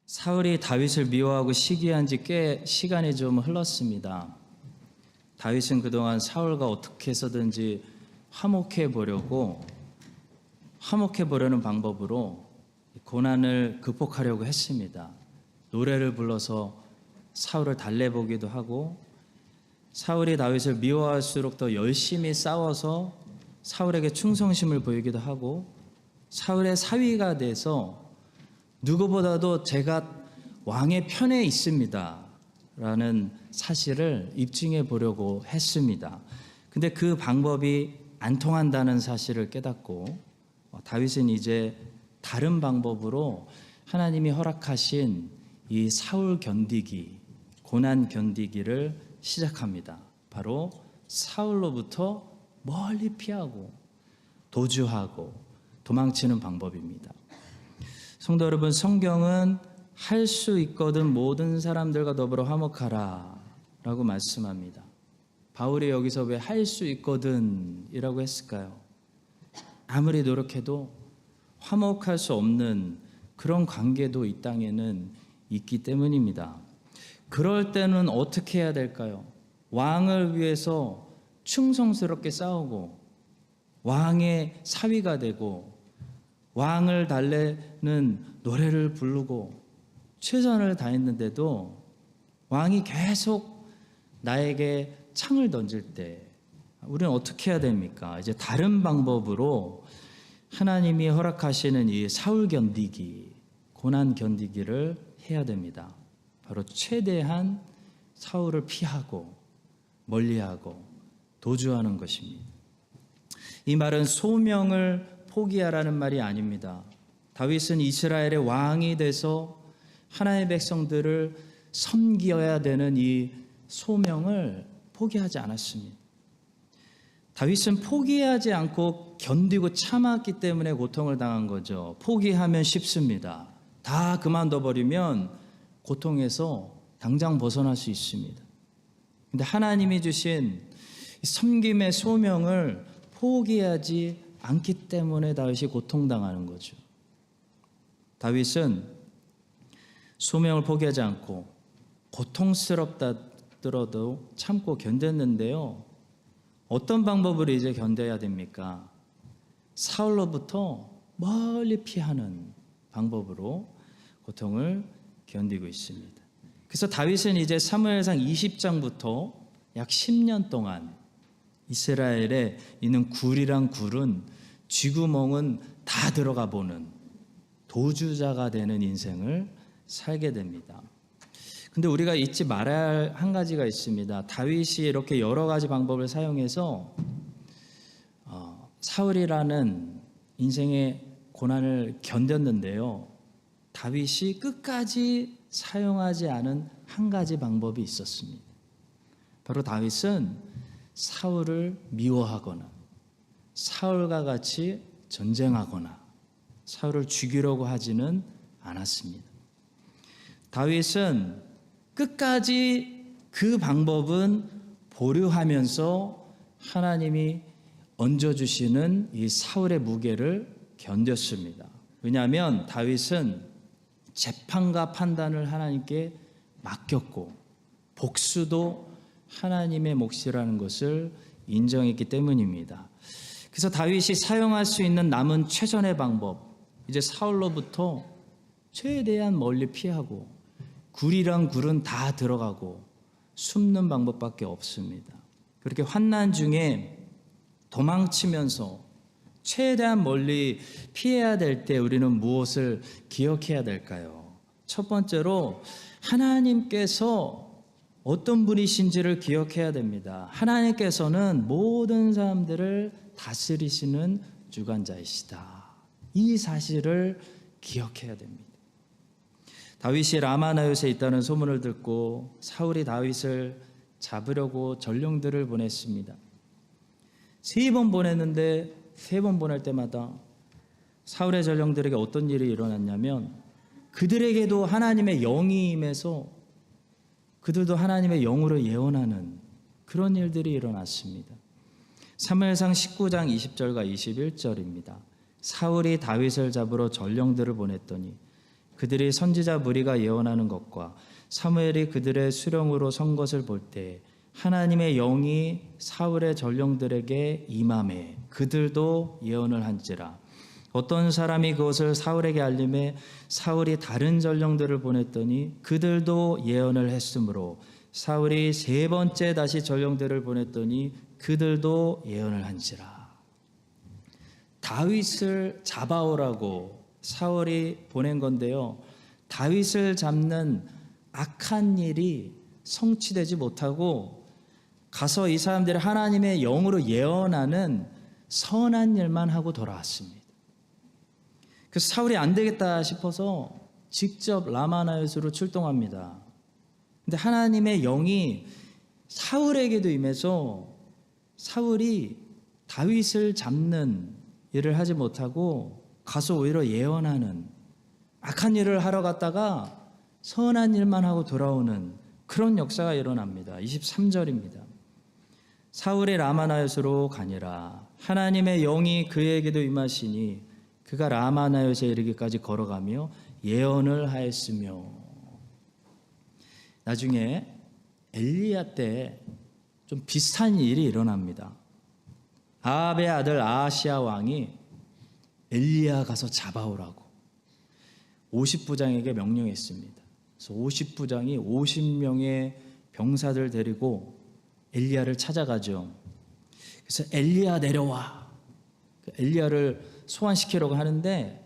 사울이 다윗을 미워하고 시기한 지 꽤 시간이 좀 흘렀습니다. 다윗은 그동안 사울과 어떻게 해서든지 화목해 보려는 방법으로 고난을 극복하려고 했습니다. 노래를 불러서 사울을 달래보기도 하고, 사울이 다윗을 미워할수록 더 열심히 싸워서 사울에게 충성심을 보이기도 하고, 사울의 사위가 돼서 누구보다도 제가 왕의 편에 있습니다 라는 사실을 입증해 보려고 했습니다. 근데 그 방법이 안 통한다는 사실을 깨닫고 다윗은 이제 다른 방법으로 하나님이 허락하신 이 사울 견디기, 고난 견디기를 시작합니다. 바로 사울로부터 멀리 피하고 도주하고 도망치는 방법입니다. 성도 여러분, 성경은 할 수 있거든 모든 사람들과 더불어 화목하라 라고 말씀합니다. 바울이 여기서 왜 할 수 있거든 이라고 했을까요? 아무리 노력해도 화목할 수 없는 그런 관계도 이 땅에는 있기 때문입니다. 그럴 때는 어떻게 해야 될까요? 왕을 위해서 충성스럽게 싸우고 왕의 사위가 되고 왕을 달래는 노래를 부르고 최선을 다했는데도 왕이 계속 나에게 창을 던질 때 우리는 어떻게 해야 됩니까? 이제 다른 방법으로 하나님이 허락하시는 이 사울 견디기, 고난 견디기를 해야 됩니다. 바로 최대한 사울을 피하고 멀리하고 도주하는 것입니다. 이 말은 소명을 포기하라는 말이 아닙니다. 다윗은 이스라엘의 왕이 돼서 하나님의 백성들을 섬겨야 되는 이 소명을 포기하지 않았습니다. 다윗은 포기하지 않고 견디고 참았기 때문에 고통을 당한 거죠. 포기하면 쉽습니다. 다 그만둬버리면 고통에서 당장 벗어날 수 있습니다. 근데 하나님이 주신 섬김의 소명을 포기하지 않기 때문에 다윗이 고통당하는 거죠. 다윗은 소명을 포기하지 않고 고통스럽다더라도 참고 견뎠는데요. 어떤 방법으로 이제 견뎌야 됩니까? 사울로부터 멀리 피하는 방법으로 고통을 견디고 있습니다. 그래서 다윗은 이제 사무엘상 20장부터 약 10년 동안 이스라엘에 있는 굴이랑 굴은 쥐구멍은 다 들어가 보는 도주자가 되는 인생을 살게 됩니다. 근데 우리가 잊지 말아야 할 한 가지가 있습니다. 다윗이 이렇게 여러 가지 방법을 사용해서 사울이라는 인생의 고난을 견뎠는데요. 다윗이 끝까지 사용하지 않은 한 가지 방법이 있었습니다. 바로 다윗은 사울을 미워하거나 사울과 같이 전쟁하거나 사울을 죽이려고 하지는 않았습니다. 다윗은 끝까지 그 방법은 보류하면서 하나님이 얹어주시는 이 사울의 무게를 견뎠습니다. 왜냐하면 다윗은 재판과 판단을 하나님께 맡겼고 복수도 하나님의 몫이라는 것을 인정했기 때문입니다. 그래서 다윗이 사용할 수 있는 남은 최선의 방법, 이제 사울로부터 최대한 멀리 피하고 굴이랑 굴은 다 들어가고 숨는 방법밖에 없습니다. 그렇게 환난 중에 도망치면서 최대한 멀리 피해야 될 때 우리는 무엇을 기억해야 될까요? 첫 번째로 하나님께서 어떤 분이신지를 기억해야 됩니다. 하나님께서는 모든 사람들을 다스리시는 주관자이시다. 이 사실을 기억해야 됩니다. 다윗이 라마나요스에 있다는 소문을 듣고 사울이 다윗을 잡으려고 전령들을 보냈습니다. 3번 보냈는데 3번 보낼 때마다 사울의 전령들에게 어떤 일이 일어났냐면 그들에게도 하나님의 영이 임해서 그들도 하나님의 영으로 예언하는 그런 일들이 일어났습니다. 사무엘상 19장 20절과 21절입니다. 사울이 다윗을 잡으러 전령들을 보냈더니 그들이 선지자 무리가 예언하는 것과 사무엘이 그들의 수령으로 선 것을 볼 때 하나님의 영이 사울의 전령들에게 임함에 그들도 예언을 한지라. 어떤 사람이 그것을 사울에게 알림해 사울이 다른 전령들을 보냈더니 그들도 예언을 했으므로 사울이 세 번째 다시 전령들을 보냈더니 그들도 예언을 한지라. 다윗을 잡아오라고 사울이 보낸 건데요. 다윗을 잡는 악한 일이 성취되지 못하고 가서 이 사람들이 하나님의 영으로 예언하는 선한 일만 하고 돌아왔습니다. 그래서 사울이 안 되겠다 싶어서 직접 라마나요스로 출동합니다. 근데 하나님의 영이 사울에게도 임해서 사울이 다윗을 잡는 일을 하지 못하고 가서 오히려 예언하는 악한 일을 하러 갔다가 선한 일만 하고 돌아오는 그런 역사가 일어납니다. 23절입니다. 사울이 라마나요스로 가니라. 하나님의 영이 그에게도 임하시니 그가 라마나요스에 이르기까지 걸어가며 예언을 하였으며. 나중에 엘리야 때 좀 비슷한 일이 일어납니다. 아합의 아들 아하시야 왕이 엘리야 가서 잡아오라고 50부장에게 명령했습니다. 그래서 50부장이 50명의 병사들 데리고 엘리야를 찾아가죠. 그래서 엘리야 내려와. 엘리야를 소환시키려고 하는데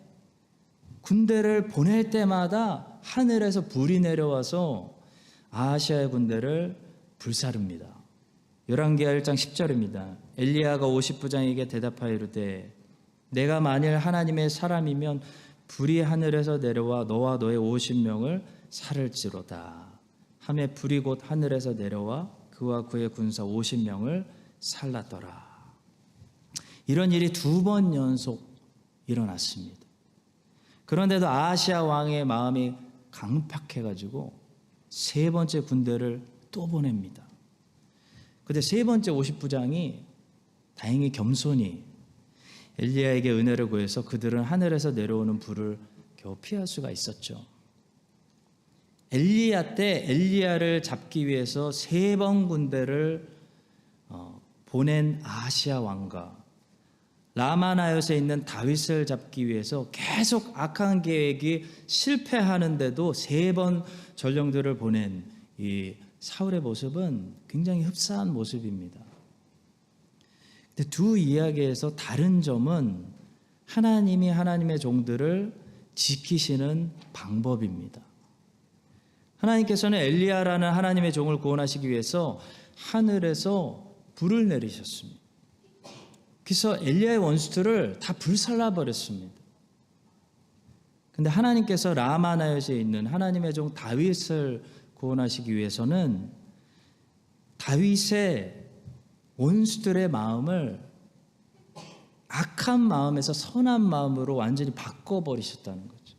군대를 보낼 때마다 하늘에서 불이 내려와서 아하시아의 군대를 불사릅니다. 열왕기하 1장 10절입니다. 엘리야가 50부장에게 대답하여 이르되 내가 만일 하나님의 사람이면 불이 하늘에서 내려와 너와 너의 50명을 살을지로다. 하매 불이 곧 하늘에서 내려와 그와 그의 군사 50명을 살랐더라. 이런 일이 2번 연속 일어났습니다. 그런데도 아하시아 왕의 마음이 강팍해가지고 세 번째 군대를 또 보냅니다. 근데 세 번째 50부장이 다행히 겸손히 엘리야에게 은혜를 구해서 그들은 하늘에서 내려오는 불을 겨우 피할 수가 있었죠. 엘리야 때 엘리야를 잡기 위해서 3번 군대를 보낸 아하시아 왕과 라마나요스에 있는 다윗을 잡기 위해서 계속 악한 계획이 실패하는데도 3번 전령들을 보낸 이 사울의 모습은 굉장히 흡사한 모습입니다. 근데 두 이야기에서 다른 점은 하나님이 하나님의 종들을 지키시는 방법입니다. 하나님께서는 엘리야라는 하나님의 종을 구원하시기 위해서 하늘에서 불을 내리셨습니다. 그래서 엘리야의 원수들을 다 불살라 버렸습니다. 근데 하나님께서 라마나요스에 있는 하나님의 종 다윗을 구원하시기 위해서는 다윗의 원수들의 마음을 악한 마음에서 선한 마음으로 완전히 바꿔버리셨다는 거죠.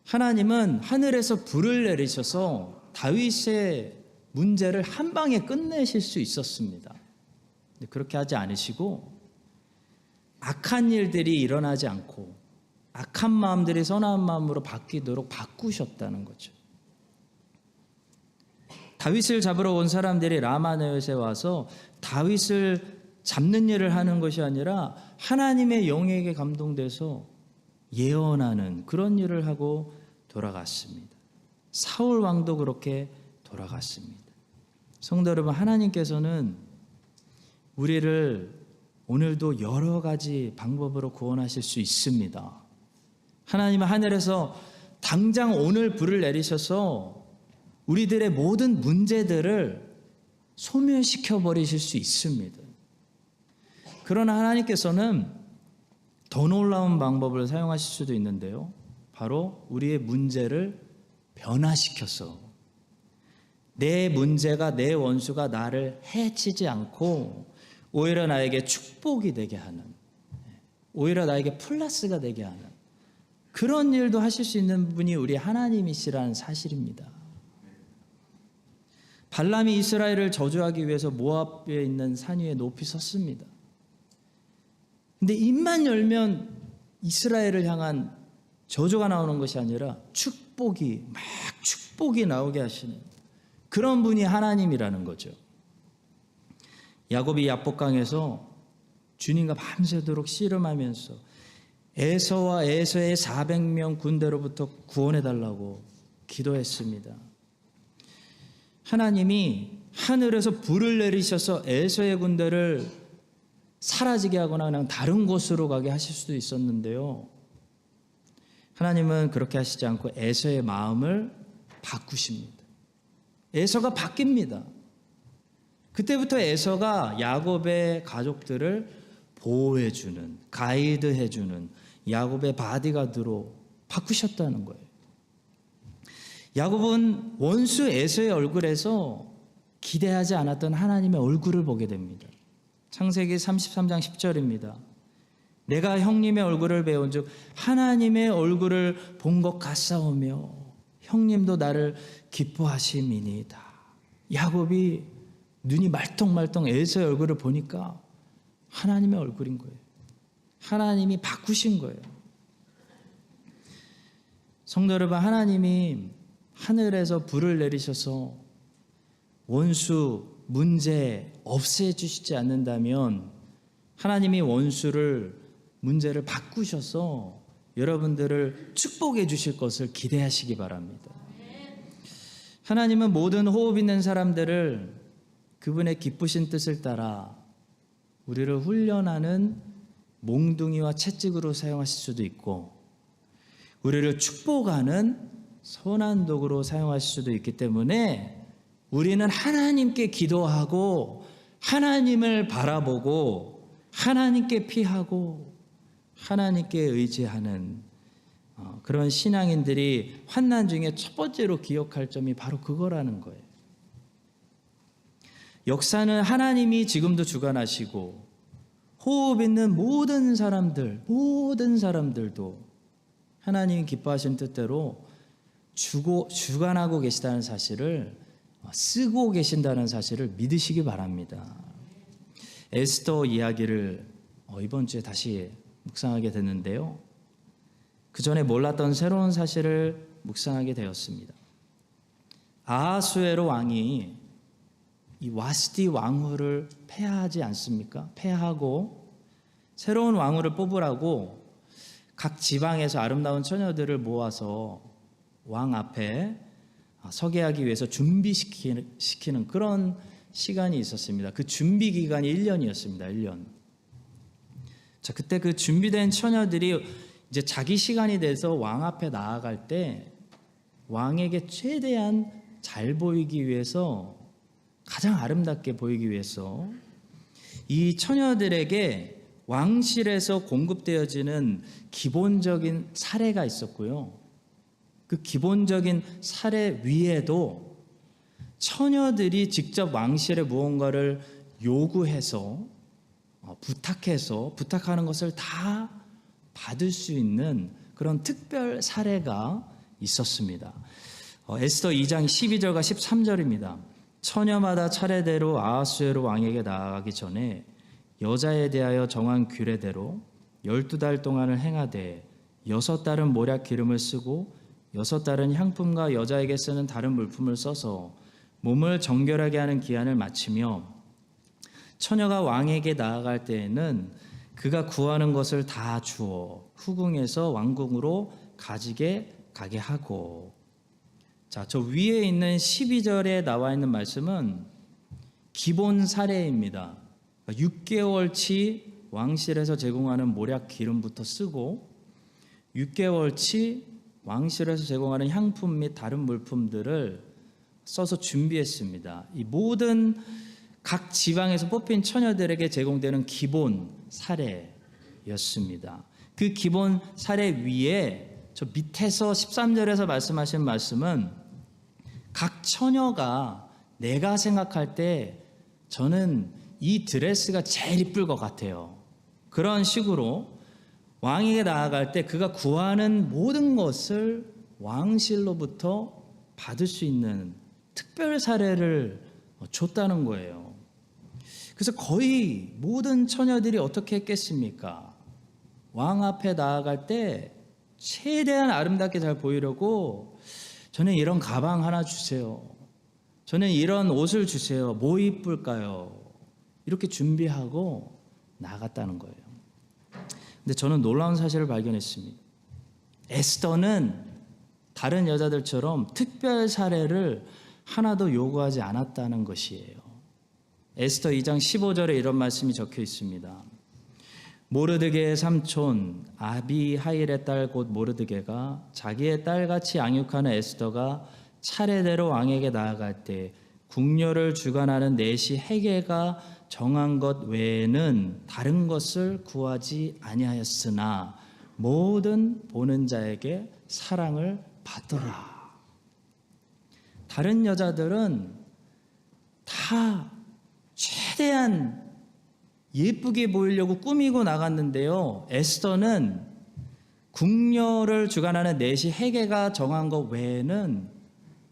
하나님은 하늘에서 불을 내리셔서 다윗의 문제를 한 방에 끝내실 수 있었습니다. 근데 그렇게 하지 않으시고 악한 일들이 일어나지 않고 악한 마음들이 선한 마음으로 바뀌도록 바꾸셨다는 거죠. 다윗을 잡으러 온 사람들이 라마나요스에 와서 다윗을 잡는 일을 하는 것이 아니라 하나님의 영에게 감동돼서 예언하는 그런 일을 하고 돌아갔습니다. 사울 왕도 그렇게 돌아갔습니다. 성도 여러분, 하나님께서는 우리를 오늘도 여러 가지 방법으로 구원하실 수 있습니다. 하나님은 하늘에서 당장 오늘 불을 내리셔서 우리들의 모든 문제들을 소멸시켜 버리실 수 있습니다. 그러나 하나님께서는 더 놀라운 방법을 사용하실 수도 있는데요. 바로 우리의 문제를 변화시켜서 내 문제가, 내 원수가 나를 해치지 않고 오히려 나에게 축복이 되게 하는, 오히려 나에게 플러스가 되게 하는 그런 일도 하실 수 있는 분이 우리 하나님이시라는 사실입니다. 발람이 이스라엘을 저주하기 위해서 모압에 있는 산 위에 높이 섰습니다. 근데 입만 열면 이스라엘을 향한 저주가 나오는 것이 아니라 축복이 나오게 하시는 그런 분이 하나님이라는 거죠. 야곱이 야복강에서 주님과 밤새도록 씨름하면서 에서와 에서의 400명 군대로부터 구원해달라고 기도했습니다. 하나님이 하늘에서 불을 내리셔서 에서의 군대를 사라지게 하거나 그냥 다른 곳으로 가게 하실 수도 있었는데요. 하나님은 그렇게 하시지 않고 에서의 마음을 바꾸십니다. 에서가 바뀝니다. 그때부터 에서가 야곱의 가족들을 보호해주는, 가이드해주는 야곱의 바디가드로 바꾸셨다는 거예요. 야곱은 원수 에서의 얼굴에서 기대하지 않았던 하나님의 얼굴을 보게 됩니다. 창세기 33장 10절입니다. 내가 형님의 얼굴을 배운즉 하나님의 얼굴을 본 것 같사오며 형님도 나를 기뻐하심이니이다. 야곱이 눈이 말똥말똥 에서의 얼굴을 보니까 하나님의 얼굴인 거예요. 하나님이 바꾸신 거예요. 성도 여러분, 하나님이 하늘에서 불을 내리셔서 원수 문제 없애주시지 않는다면 하나님이 문제를 바꾸셔서 여러분들을 축복해 주실 것을 기대하시기 바랍니다. 하나님은 모든 호흡 있는 사람들을 그분의 기쁘신 뜻을 따라 우리를 훈련하는 몽둥이와 채찍으로 사용하실 수도 있고 우리를 축복하는 선한 도구로 사용하실 수도 있기 때문에 우리는 하나님께 기도하고 하나님을 바라보고 하나님께 피하고 하나님께 의지하는 그런 신앙인들이 환난 중에 첫 번째로 기억할 점이 바로 그거라는 거예요. 역사는 하나님이 지금도 주관하시고 호흡 있는 모든 사람들도 하나님이 기뻐하신 뜻대로 주관하고 계시다는 사실을 쓰고 계신다는 사실을 믿으시기 바랍니다. 에스더 이야기를 이번 주에 다시 묵상하게 됐는데요. 그 전에 몰랐던 새로운 사실을 묵상하게 되었습니다. 아하수에로 왕이 이 와스디 왕후를 폐하지 않습니까? 폐하고 새로운 왕후를 뽑으라고 각 지방에서 아름다운 처녀들을 모아서 왕 앞에 서게 하기 위해서 준비시키는 그런 시간이 있었습니다. 그 준비 기간이 1년이었습니다. 1년. 자, 그때 그 준비된 처녀들이 이제 자기 시간이 돼서 왕 앞에 나아갈 때 왕에게 최대한 잘 보이기 위해서 가장 아름답게 보이기 위해서 이 처녀들에게 왕실에서 공급되어지는 기본적인 사례가 있었고요. 그 기본적인 사례 위에도 처녀들이 직접 왕실에 무언가를 요구해서 부탁하는 것을 다 받을 수 있는 그런 특별 사례가 있었습니다. 에스더 2장 12절과 13절입니다. 처녀마다 차례대로 아하수에로 왕에게 나아가기 전에 여자에 대하여 정한 규례대로 12달 동안을 행하되 6달은 모략 기름을 쓰고 6달은 향품과 여자에게 쓰는 다른 물품을 써서 몸을 정결하게 하는 기한을 마치며 처녀가 왕에게 나아갈 때에는 그가 구하는 것을 다 주어 후궁에서 왕궁으로 가지게 가게 하고. 자, 저 위에 있는 12절에 나와 있는 말씀은 기본 사례입니다. 6개월치 왕실에서 제공하는 모략 기름부터 쓰고 6개월치 왕실에서 제공하는 향품 및 다른 물품들을 써서 준비했습니다. 이 모든 각 지방에서 뽑힌 처녀들에게 제공되는 기본 사례였습니다. 그 기본 사례 위에 저 밑에서 13절에서 말씀하신 말씀은 각 처녀가 내가 생각할 때 저는 이 드레스가 제일 이쁠 것 같아요. 그런 식으로 왕에게 나아갈 때 그가 구하는 모든 것을 왕실로부터 받을 수 있는 특별 사례를 줬다는 거예요. 그래서 거의 모든 처녀들이 어떻게 했겠습니까? 왕 앞에 나아갈 때 최대한 아름답게 잘 보이려고 저는 이런 가방 하나 주세요. 저는 이런 옷을 주세요. 뭐 이쁠까요? 이렇게 준비하고 나갔다는 거예요. 근데 저는 놀라운 사실을 발견했습니다. 에스더는 다른 여자들처럼 특별 사례를 하나도 요구하지 않았다는 것이에요. 에스더 2장 15절에 이런 말씀이 적혀 있습니다. 모르드게의 삼촌 아비하일의 딸 곧 모르드게가 자기의 딸같이 양육하는 에스더가 차례대로 왕에게 나아갈 때 궁녀를 주관하는 내시 헤게가 정한 것 외에는 다른 것을 구하지 아니하였으나 모든 보는 자에게 사랑을 받더라. 다른 여자들은 다 최대한 예쁘게 보이려고 꾸미고 나갔는데요. 에스더는 궁녀를 주관하는 내시 헤게가 정한 것 외에는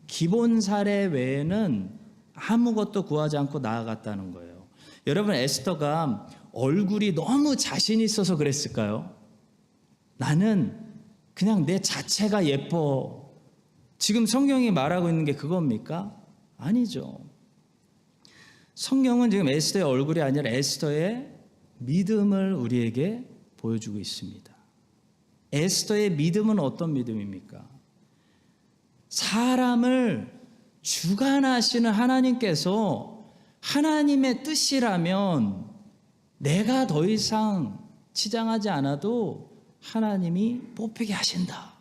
기본 사례 외에는 아무것도 구하지 않고 나아갔다는 거예요. 여러분, 에스더가 얼굴이 너무 자신 있어서 그랬을까요? 나는 그냥 내 자체가 예뻐. 지금 성경이 말하고 있는 게 그겁니까? 아니죠. 성경은 지금 에스더의 얼굴이 아니라 에스더의 믿음을 우리에게 보여주고 있습니다. 에스더의 믿음은 어떤 믿음입니까? 사람을 주관하시는 하나님께서 하나님의 뜻이라면 내가 더 이상 치장하지 않아도 하나님이 뽑히게 하신다.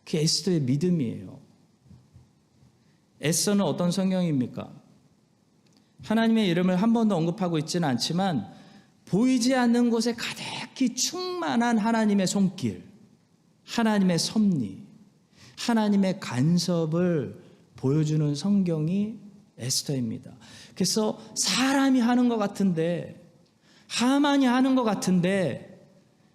그게 에스더의 믿음이에요. 에스더는 어떤 성경입니까? 하나님의 이름을 한 번도 언급하고 있지는 않지만 보이지 않는 곳에 가득히 충만한 하나님의 손길, 하나님의 섭리, 하나님의 간섭을 보여주는 성경이 에스더입니다. 그래서 사람이 하는 것 같은데, 하만이 하는 것 같은데,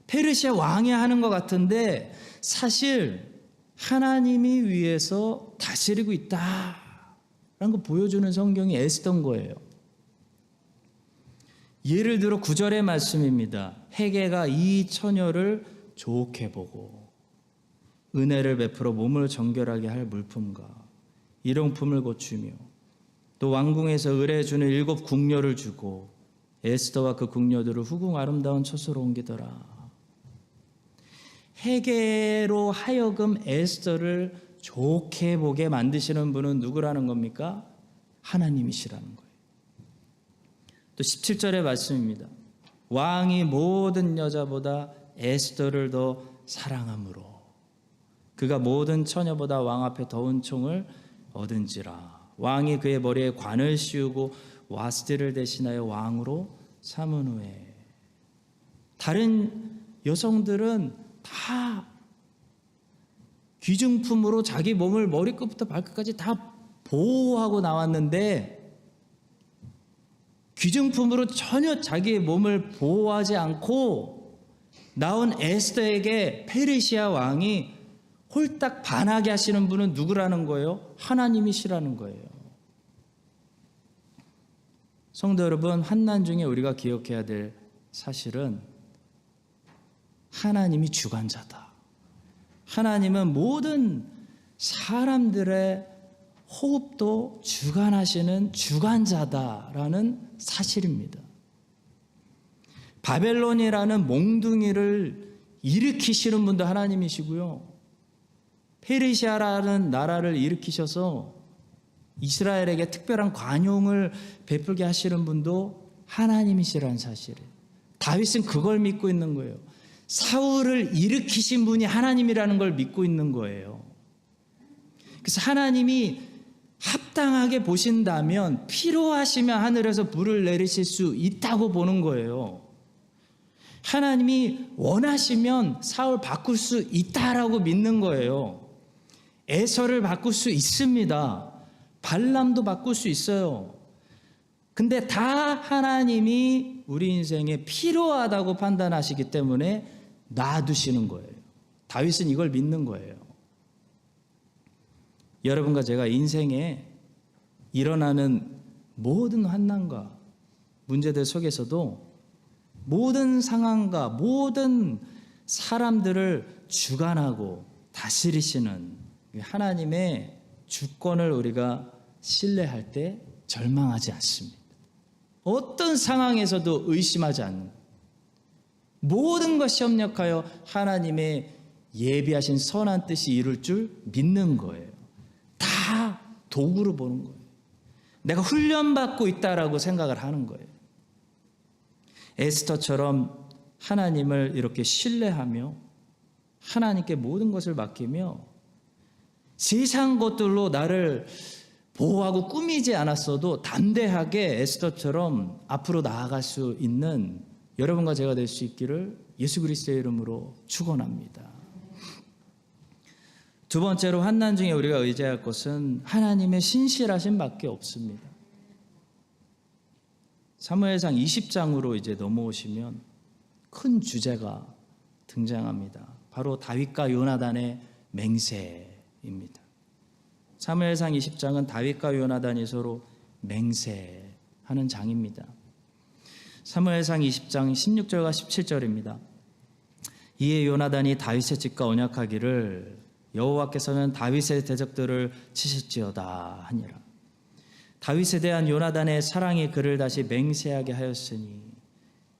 페르시아 왕이 하는 것 같은데 사실 하나님이 위에서 다스리고 있다 라는 거 보여주는 성경이 에스더인 거예요. 예를 들어 9절의 말씀입니다. 헤게가 이 처녀를 좋게 보고 은혜를 베풀어 몸을 정결하게 할 물품과 일용품을 고추며 또 왕궁에서 의뢰해주는 7 궁녀를 주고 에스더와 그 궁녀들을 후궁 아름다운 처소로 옮기더라. 헤게로 하여금 에스더를 좋게 보게 만드시는 분은 누구라는 겁니까? 하나님이시라는 거예요. 또 17절의 말씀입니다. 왕이 모든 여자보다 에스더를 더 사랑함으로 그가 모든 처녀보다 왕 앞에 더 은총을 얻은지라. 왕이 그의 머리에 관을 씌우고 와스디를 대신하여 왕으로 삼은 후에. 다른 여성들은 다 귀중품으로 자기 몸을 머리끝부터 발끝까지 다 보호하고 나왔는데 귀중품으로 전혀 자기의 몸을 보호하지 않고 나온 에스더에게 페르시아 왕이 홀딱 반하게 하시는 분은 누구라는 거예요? 하나님이시라는 거예요. 성도 여러분, 환난 중에 우리가 기억해야 될 사실은 하나님이 주관자다. 하나님은 모든 사람들의 호흡도 주관하시는 주관자다라는 사실입니다. 바벨론이라는 몽둥이를 일으키시는 분도 하나님이시고요. 페르시아라는 나라를 일으키셔서 이스라엘에게 특별한 관용을 베풀게 하시는 분도 하나님이시라는 사실이에요. 다윗은 그걸 믿고 있는 거예요. 사울을 일으키신 분이 하나님이라는 걸 믿고 있는 거예요. 그래서 하나님이 합당하게 보신다면 필요하시면 하늘에서 불을 내리실 수 있다고 보는 거예요. 하나님이 원하시면 사울 바꿀 수 있다라고 믿는 거예요. 에서를 바꿀 수 있습니다. 발람도 바꿀 수 있어요. 근데 다 하나님이 우리 인생에 필요하다고 판단하시기 때문에 놔두시는 거예요. 다윗은 이걸 믿는 거예요. 여러분과 제가 인생에 일어나는 모든 환난과 문제들 속에서도 모든 상황과 모든 사람들을 주관하고 다스리시는 하나님의 주권을 우리가 신뢰할 때 절망하지 않습니다. 어떤 상황에서도 의심하지 않는, 모든 것이 협력하여 하나님의 예비하신 선한 뜻이 이룰 줄 믿는 거예요. 다 도구로 보는 거예요. 내가 훈련받고 있다라고 생각을 하는 거예요. 에스더처럼 하나님을 이렇게 신뢰하며 하나님께 모든 것을 맡기며 세상 것들로 나를 보호하고 꾸미지 않았어도 담대하게 에스더처럼 앞으로 나아갈 수 있는 여러분과 제가 될 수 있기를 예수 그리스도의 이름으로 축원합니다. 두 번째로 환난 중에 우리가 의지할 것은 하나님의 신실하심 밖에 없습니다. 사무엘상 20장으로 이제 넘어오시면 큰 주제가 등장합니다. 바로 다윗과 요나단의 맹세입니다. 사무엘상 20장은 다윗과 요나단이 서로 맹세하는 장입니다. 사무엘상 20장 16절과 17절입니다. 이에 요나단이 다윗의 집과 언약하기를 여호와께서는 다윗의 대적들을 치실지어다 하니라. 다윗에 대한 요나단의 사랑이 그를 다시 맹세하게 하였으니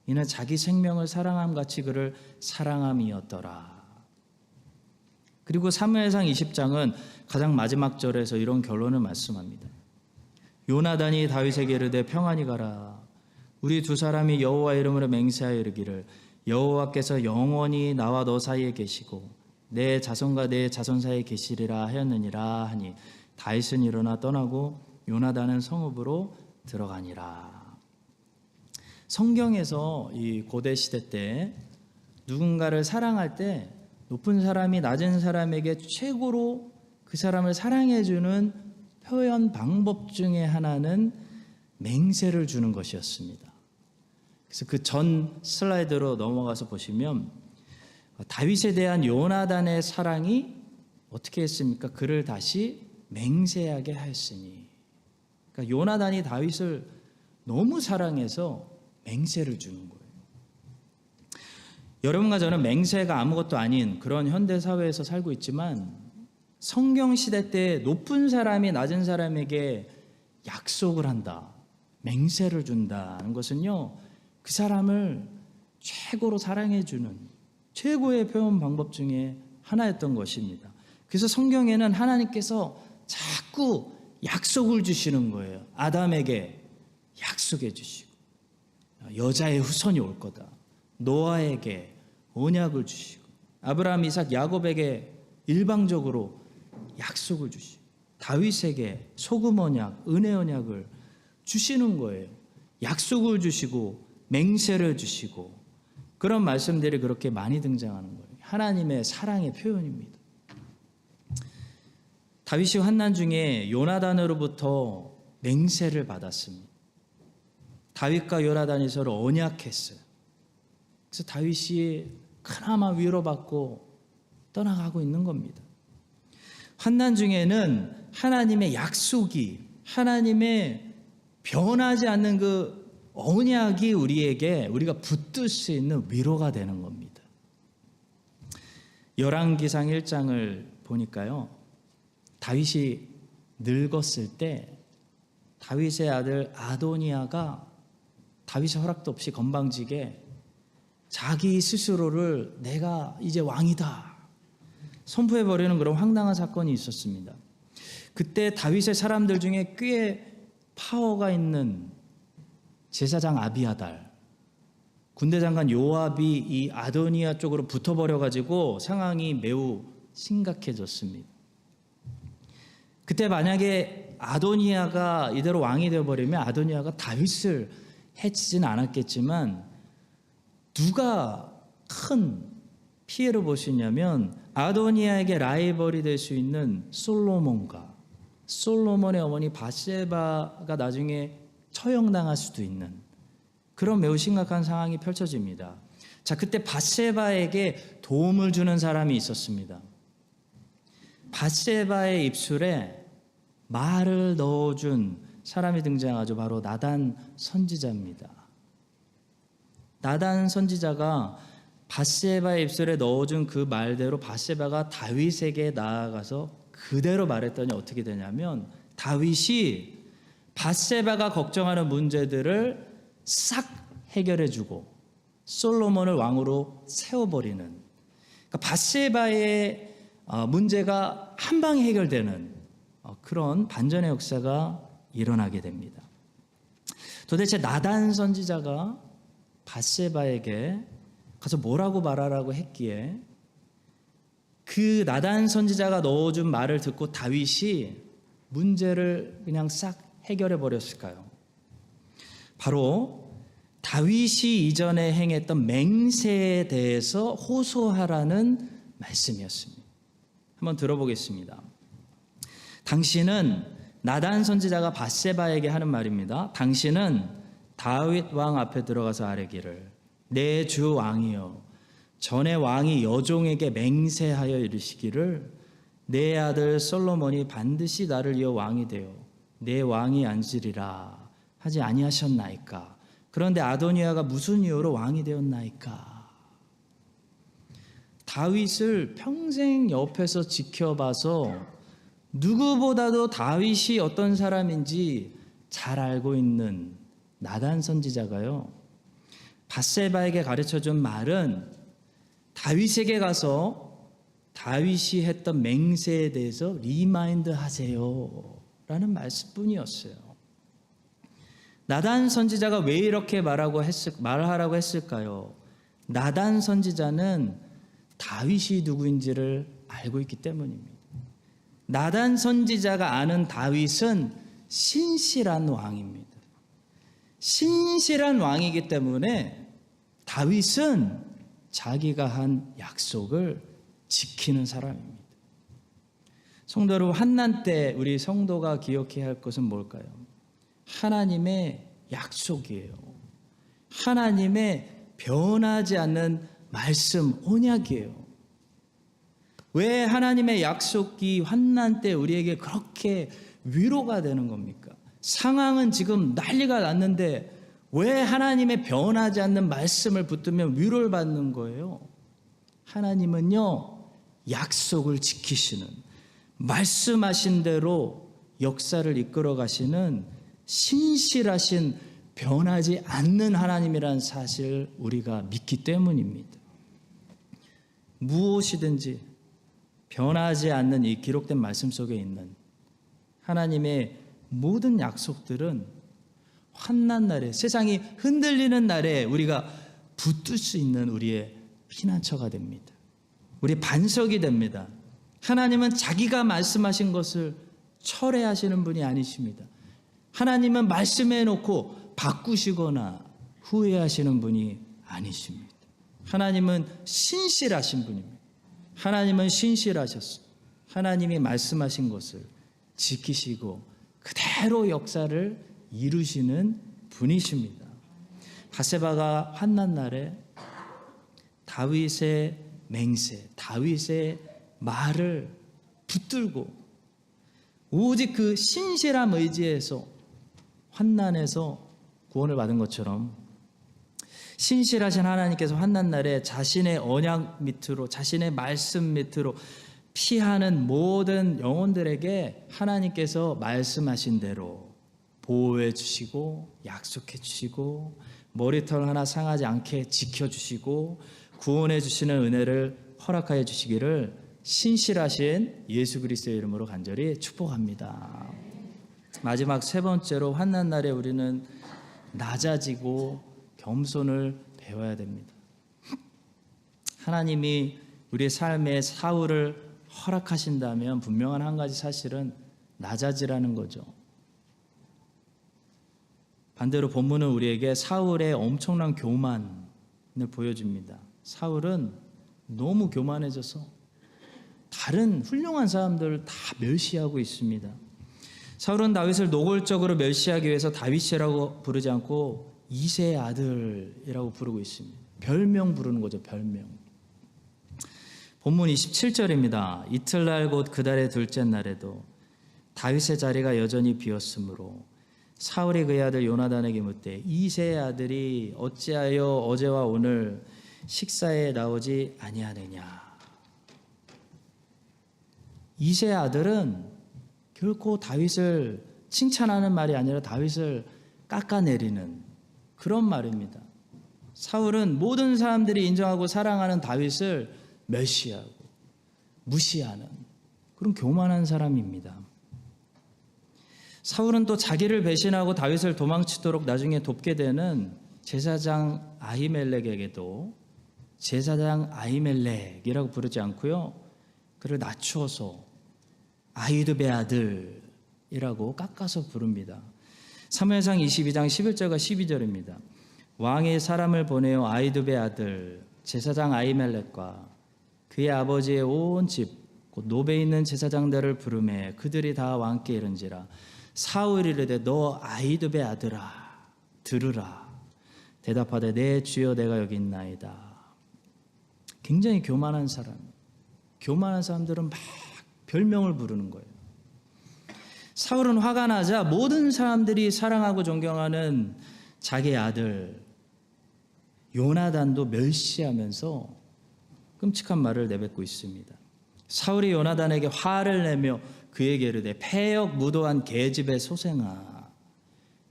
이는 자기 생명을 사랑함 같이 그를 사랑함이었더라. 그리고 사무엘상 20장은 가장 마지막 절에서 이런 결론을 말씀합니다. 요나단이 다윗에게 이르되 평안히 가라. 우리 두 사람이 여호와 이름으로 맹세하여 이르기를 여호와께서 영원히 나와 너 사이에 계시고 내 자손과 내 자손 사이에 계시리라 하였느니라 하니 다윗은 일어나 떠나고 요나단은 성읍으로 들어가니라. 성경에서 이 고대 시대 때 누군가를 사랑할 때 높은 사람이 낮은 사람에게 최고로 그 사람을 사랑해주는 표현 방법 중에 하나는 맹세를 주는 것이었습니다. 그래서 그 전 슬라이드로 넘어가서 보시면 다윗에 대한 요나단의 사랑이 어떻게 했습니까? 그를 다시 맹세하게 하였으니. 그러니까 요나단이 다윗을 너무 사랑해서 맹세를 주는 거예요. 여러분과 저는 맹세가 아무것도 아닌 그런 현대 사회에서 살고 있지만 성경 시대 때 높은 사람이 낮은 사람에게 약속을 한다, 맹세를 준다는 것은요, 그 사람을 최고로 사랑해주는 최고의 표현 방법 중에 하나였던 것입니다. 그래서 성경에는 하나님께서 자꾸 약속을 주시는 거예요. 아담에게 약속해 주시고, 여자의 후손이 올 거다. 노아에게 언약을 주시고, 아브라함, 이삭, 야곱에게 일방적으로 약속을 주시고, 다윗에게 소금 언약, 은혜 언약을 주시는 거예요. 약속을 주시고 맹세를 주시고, 그런 말씀들이 그렇게 많이 등장하는 거예요. 하나님의 사랑의 표현입니다. 다윗이 환난 중에 요나단으로부터 맹세를 받았습니다. 다윗과 요나단이 서로 언약했어요. 그래서 다윗이 그나마 위로받고 떠나가고 있는 겁니다. 환난 중에는 하나님의 약속이, 하나님의 변하지 않는 그 언약이 우리가 붙들 수 있는 위로가 되는 겁니다. 열왕기상 1장을 보니까요, 다윗이 늙었을 때 다윗의 아들 아도니아가 다윗의 허락도 없이 건방지게 자기 스스로를 내가 이제 왕이다 선포해버리는 그런 황당한 사건이 있었습니다. 그때 다윗의 사람들 중에 꽤 파워가 있는 제사장 아비아달, 군대 장관 요압이 이 아도니아 쪽으로 붙어버려가지고 상황이 매우 심각해졌습니다. 그때 만약에 아도니아가 이대로 왕이 되어버리면 아도니아가 다윗을 해치진 않았겠지만 누가 큰 피해를 볼 수 있냐면 아도니아에게 라이벌이 될 수 있는 솔로몬의 어머니 바세바가 나중에 처형당할 수도 있는 그런 매우 심각한 상황이 펼쳐집니다. 자, 그때 바세바에게 도움을 주는 사람이 있었습니다. 바세바의 입술에 말을 넣어준 사람이 등장하죠. 바로 나단 선지자입니다. 나단 선지자가 밧세바의 입술에 넣어준 그 말대로 밧세바가 다윗에게 나아가서 그대로 말했더니 어떻게 되냐면 다윗이 밧세바가 걱정하는 문제들을 싹 해결해주고 솔로몬을 왕으로 세워버리는, 그러니까 밧세바의 문제가 한 방에 해결되는 그런 반전의 역사가 일어나게 됩니다. 도대체 나단 선지자가 밧세바에게 가서 뭐라고 말하라고 했기에 그 나단 선지자가 넣어준 말을 듣고 다윗이 문제를 그냥 싹 해결해 버렸을까요? 바로 다윗이 이전에 행했던 맹세에 대해서 호소하라는 말씀이었습니다. 한번 들어보겠습니다. 당신은, 나단 선지자가 밧세바에게 하는 말입니다. 당신은 다윗 왕 앞에 들어가서 아뢰기를, 내 주 왕이여, 전에 왕이 여종에게 맹세하여 이르시기를 내 아들 솔로몬이 반드시 나를 이어 왕이 되어 내 왕이 앉으리라 하지 아니하셨나이까? 그런데 아도니아가 무슨 이유로 왕이 되었나이까? 다윗을 평생 옆에서 지켜봐서 누구보다도 다윗이 어떤 사람인지 잘 알고 있는 나단 선지자가요, 밧세바에게 가르쳐준 말은 다윗에게 가서 다윗이 했던 맹세에 대해서 리마인드 하세요 라는 말씀뿐이었어요. 나단 선지자가 왜 이렇게 말하라고 했을까요? 나단 선지자는 다윗이 누구인지를 알고 있기 때문입니다. 나단 선지자가 아는 다윗은 신실한 왕입니다. 신실한 왕이기 때문에 다윗은 자기가 한 약속을 지키는 사람입니다. 성도 여러분, 환난 때 우리 성도가 기억해야 할 것은 뭘까요? 하나님의 약속이에요. 하나님의 변하지 않는 말씀, 언약이에요. 왜 하나님의 약속이 환난 때 우리에게 그렇게 위로가 되는 겁니까? 상황은 지금 난리가 났는데 왜 하나님의 변하지 않는 말씀을 붙들면 위로를 받는 거예요? 하나님은요, 약속을 지키시는, 말씀하신 대로 역사를 이끌어 가시는 신실하신, 변하지 않는 하나님이라는 사실을 우리가 믿기 때문입니다. 무엇이든지 변하지 않는 이 기록된 말씀 속에 있는 하나님의 모든 약속들은 환난 날에, 세상이 흔들리는 날에 우리가 붙들 수 있는 우리의 피난처가 됩니다. 우리 반석이 됩니다. 하나님은 자기가 말씀하신 것을 철회하시는 분이 아니십니다. 하나님은 말씀해 놓고 바꾸시거나 후회하시는 분이 아니십니다. 하나님은 신실하신 분입니다. 하나님은 신실하셨어요. 하나님이 말씀하신 것을 지키시고 그대로 역사를 이루시는 분이십니다. 밧세바가 환난 날에 다윗의 맹세, 다윗의 말을 붙들고 오직 그 신실한 의지에서 환난에서 구원을 받은 것처럼 신실하신 하나님께서 환난 날에 자신의 언약 밑으로, 자신의 말씀 밑으로 피하는 모든 영혼들에게 하나님께서 말씀하신 대로 보호해 주시고 약속해 주시고 머리털 하나 상하지 않게 지켜주시고 구원해 주시는 은혜를 허락하여 주시기를 신실하신 예수 그리스도의 이름으로 간절히 축복합니다. 마지막 세 번째로, 환난 날에 우리는 낮아지고 겸손을 배워야 됩니다. 하나님이 우리의 삶에 사울을 허락하신다면 분명한 한 가지 사실은 낮아지라는 거죠. 반대로 본문은 우리에게 사울의 엄청난 교만을 보여줍니다. 사울은 너무 교만해져서 다른 훌륭한 사람들을 다 멸시하고 있습니다. 사울은 다윗을 노골적으로 멸시하기 위해서 다윗이라고 부르지 않고 이새의 아들이라고 부르고 있습니다. 별명 부르는 거죠, 별명. 본문 27절입니다. 이틀날 곧 그달의 둘째 날에도 다윗의 자리가 여전히 비었으므로 사울이 그의 아들 요나단에게 묻되 이새의 아들이 어찌하여 어제와 오늘 식사에 나오지 아니하느냐. 이세 아들은 결코 다윗을 칭찬하는 말이 아니라 다윗을 깎아내리는 그런 말입니다. 사울은 모든 사람들이 인정하고 사랑하는 다윗을 멸시하고 무시하는 그런 교만한 사람입니다. 사울은 또 자기를 배신하고 다윗을 도망치도록 나중에 돕게 되는 제사장 아히멜렉에게도 제사장 아히멜렉이라고 부르지 않고요, 그를 낮추어서 아히두베 아들이라고 깎아서 부릅니다. 사무엘상 22장 11절과 12절입니다. 왕이 사람을 보내어 아히두베 아들 제사장 아히멜렉과 그의 아버지의 온 집 곧 노베에 있는 제사장들을 부르매 그들이 다 왕께 이른지라. 사울이 이르되 너 아히두베 아들아 들으라. 대답하되 내 주여 내가 여기 있나이다. 굉장히 교만한 사람. 교만한 사람들은 막 별명을 부르는 거예요. 사울은 화가 나자 모든 사람들이 사랑하고 존경하는 자기의 아들 요나단도 멸시하면서 끔찍한 말을 내뱉고 있습니다. 사울이 요나단에게 화를 내며 그에게 이르되 패역 무도한 계집의 소생아,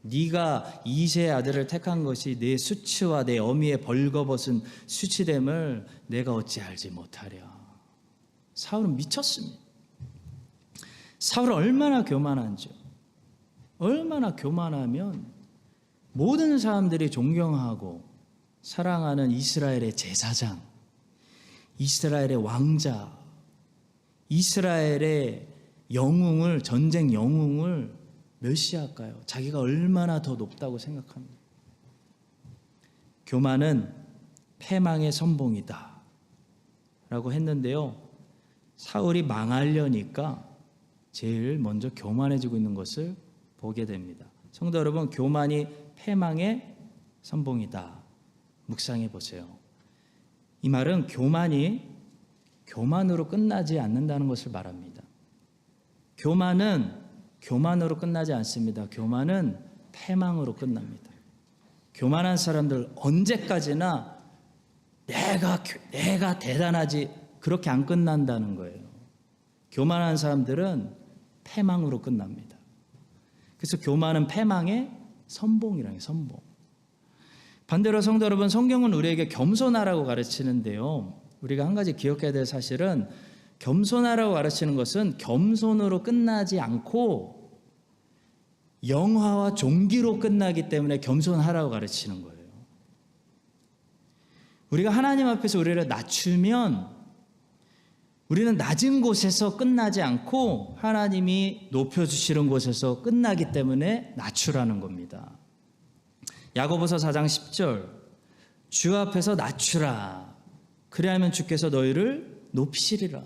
네가 이새의 아들을 택한 것이 내 수치와 내 어미의 벌거벗은 수치됨을 내가 어찌 알지 못하랴. 사울은 미쳤습니다. 사울은 얼마나 교만한지요. 얼마나 교만하면 모든 사람들이 존경하고 사랑하는 이스라엘의 제사장, 이스라엘의 왕자, 이스라엘의 영웅을, 전쟁 영웅을 멸시할까요? 자기가 얼마나 더 높다고 생각합니다. 교만은 패망의 선봉이다 라고 했는데요, 사울이 망하려니까 제일 먼저 교만해지고 있는 것을 보게 됩니다. 성도 여러분, 교만이 패망의 선봉이다. 묵상해 보세요. 이 말은 교만이 교만으로 끝나지 않는다는 것을 말합니다. 교만은 교만으로 끝나지 않습니다. 교만은 패망으로 끝납니다. 교만한 사람들 언제까지나 내가 대단하지 그렇게 안 끝난다는 거예요. 교만한 사람들은 패망으로 끝납니다. 그래서 교만은 패망의 선봉이라는 선봉. 반대로 성도 여러분, 성경은 우리에게 겸손하라고 가르치는데요, 우리가 한 가지 기억해야 될 사실은 겸손하라고 가르치는 것은 겸손으로 끝나지 않고 영화와 종기로 끝나기 때문에 겸손하라고 가르치는 거예요. 우리가 하나님 앞에서 우리를 낮추면 우리는 낮은 곳에서 끝나지 않고 하나님이 높여주시는 곳에서 끝나기 때문에 낮추라는 겁니다. 야고보서 4장 10절, 주 앞에서 낮추라. 그리하면 주께서 너희를 높이시리라.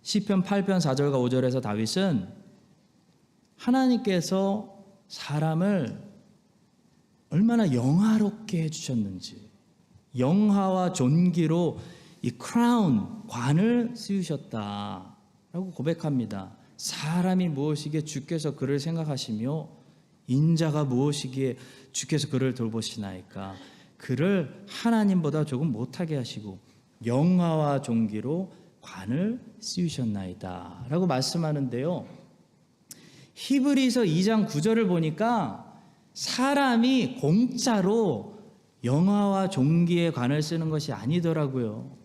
시편 8편 4절과 5절에서 다윗은 하나님께서 사람을 얼마나 영화롭게 해주셨는지, 영화와 존귀로 이 크라운, 관을 씌우셨다라고 고백합니다. 사람이 무엇이기에 주께서 그를 생각하시며 인자가 무엇이기에 주께서 그를 돌보시나이까. 그를 하나님보다 조금 못하게 하시고 영화와 존귀로 관을 씌우셨나이다 라고 말씀하는데요, 히브리서 2장 9절을 보니까 사람이 공짜로 영화와 존귀의 관을 쓰는 것이 아니더라고요.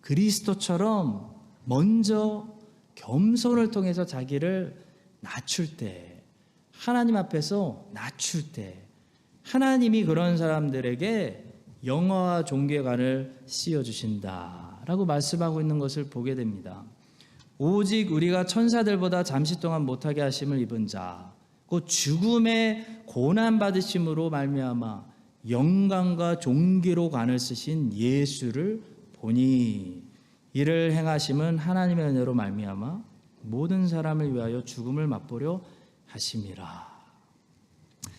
그리스도처럼 먼저 겸손을 통해서 자기를 낮출 때, 하나님 앞에서 낮출 때 하나님이 그런 사람들에게 영화와 존귀의 관을 씌워주신다라고 말씀하고 있는 것을 보게 됩니다. 오직 우리가 천사들보다 잠시 동안 못하게 하심을 입은 자, 곧 죽음의 고난받으심으로 말미암아 영광과 존귀로 관을 쓰신 예수를 보니 이를 행하심은 하나님의 은혜로 말미암아 모든 사람을 위하여 죽음을 맛보려 하심이라.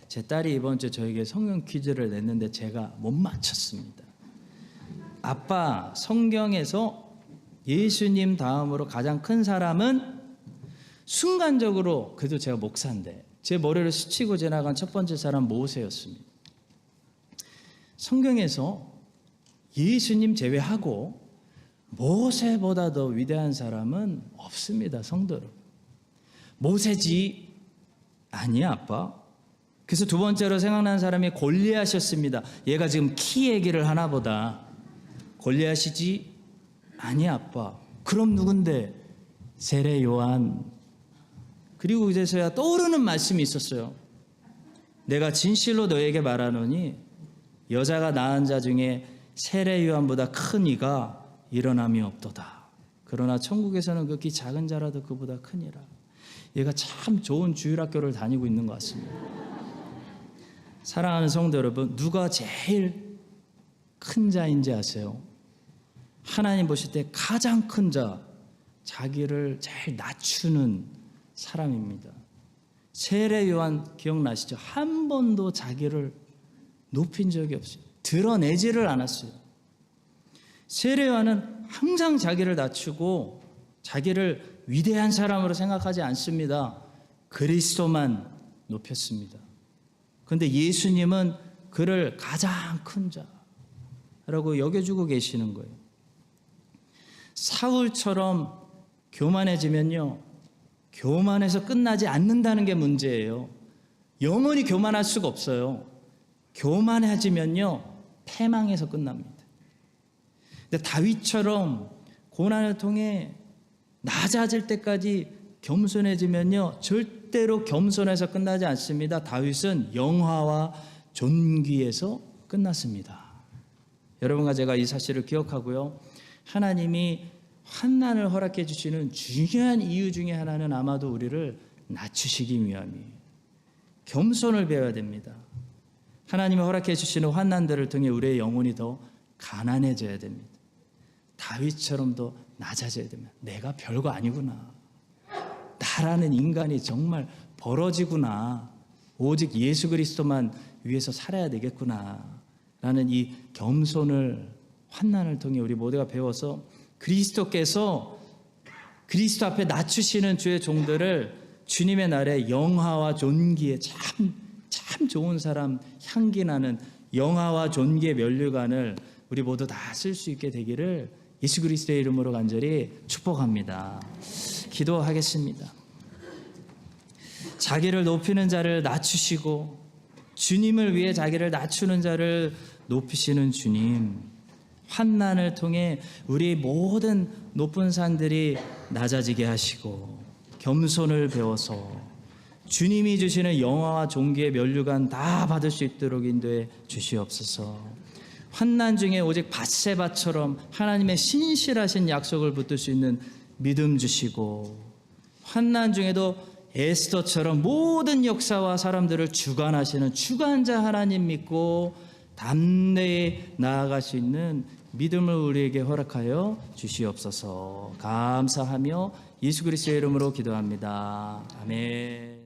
제 딸이 이번 주에 저에게 성경 퀴즈를 냈는데 제가 못 맞췄습니다. 아빠, 성경에서 예수님 다음으로 가장 큰 사람은, 순간적으로, 그래도 제가 목사인데 제 머리를 스치고 지나간 첫 번째 사람 모세였습니다. 성경에서 예수님 제외하고 모세보다 더 위대한 사람은 없습니다. 성도 여러분. 모세지 아니야 아빠. 그래서 두 번째로 생각나는 사람이 골리앗이었습니다. 얘가 지금 키 얘기를 하나 보다. 골리앗이지 아니야 아빠. 그럼 누군데? 세례 요한. 그리고 이제서야 떠오르는 말씀이 있었어요. 내가 진실로 너에게 말하노니 여자가 낳은 자 중에 세례 요한보다 큰 이가 일어남이 없도다. 그러나 천국에서는 극히 작은 자라도 그보다 크니라. 얘가 참 좋은 주일학교를 다니고 있는 것 같습니다. 사랑하는 성도 여러분, 누가 제일 큰 자인지 아세요? 하나님 보실 때 가장 큰 자, 자기를 제일 낮추는 사람입니다. 세례 요한 기억나시죠? 한 번도 자기를 높인 적이 없어요. 드러내지를 않았어요. 세례 요한은 항상 자기를 낮추고 자기를 위대한 사람으로 생각하지 않습니다. 그리스도만 높였습니다. 그런데 예수님은 그를 가장 큰 자라고 여겨주고 계시는 거예요. 사울처럼 교만해지면요, 교만해서 끝나지 않는다는 게 문제예요. 영원히 교만할 수가 없어요. 교만해지면요, 패망해서 끝납니다. 근데 다윗처럼 고난을 통해 낮아질 때까지 겸손해지면요, 절대로 겸손해서 끝나지 않습니다. 다윗은 영화와 존귀에서 끝났습니다. 여러분과 제가 이 사실을 기억하고요, 하나님이 환난을 허락해 주시는 중요한 이유 중에 하나는 아마도 우리를 낮추시기 위함이에요. 겸손을 배워야 됩니다. 하나님이 허락해 주시는 환난들을 통해 우리의 영혼이 더 가난해져야 됩니다. 다윗처럼 더 낮아져야 됩니다. 내가 별거 아니구나. 나라는 인간이 정말 벌어지구나. 오직 예수 그리스도만 위해서 살아야 되겠구나. 라는 이 겸손을 환난을 통해 우리 모두가 배워서 그리스도께서 그리스도 앞에 낮추시는 주의 종들을 주님의 날에 영화와 존귀에 참 좋은 사람 향기 나는 영화와 존귀의 면류관을 우리 모두 다 쓸 수 있게 되기를 예수 그리스도의 이름으로 간절히 축복합니다. 기도하겠습니다. 자기를 높이는 자를 낮추시고 주님을 위해 자기를 낮추는 자를 높이시는 주님, 환난을 통해 우리 모든 높은 산들이 낮아지게 하시고 겸손을 배워서 주님이 주시는 영화와 존귀의 면류관 다 받을 수 있도록 인도해 주시옵소서. 환난 중에 오직 밧세바처럼 하나님의 신실하신 약속을 붙들 수 있는 믿음 주시고, 환난 중에도 에스더처럼 모든 역사와 사람들을 주관하시는 주관자 하나님 믿고 담대히 나아갈 수 있는 믿음을 우리에게 허락하여 주시옵소서. 감사하며 예수 그리스도의 이름으로 기도합니다. 아멘.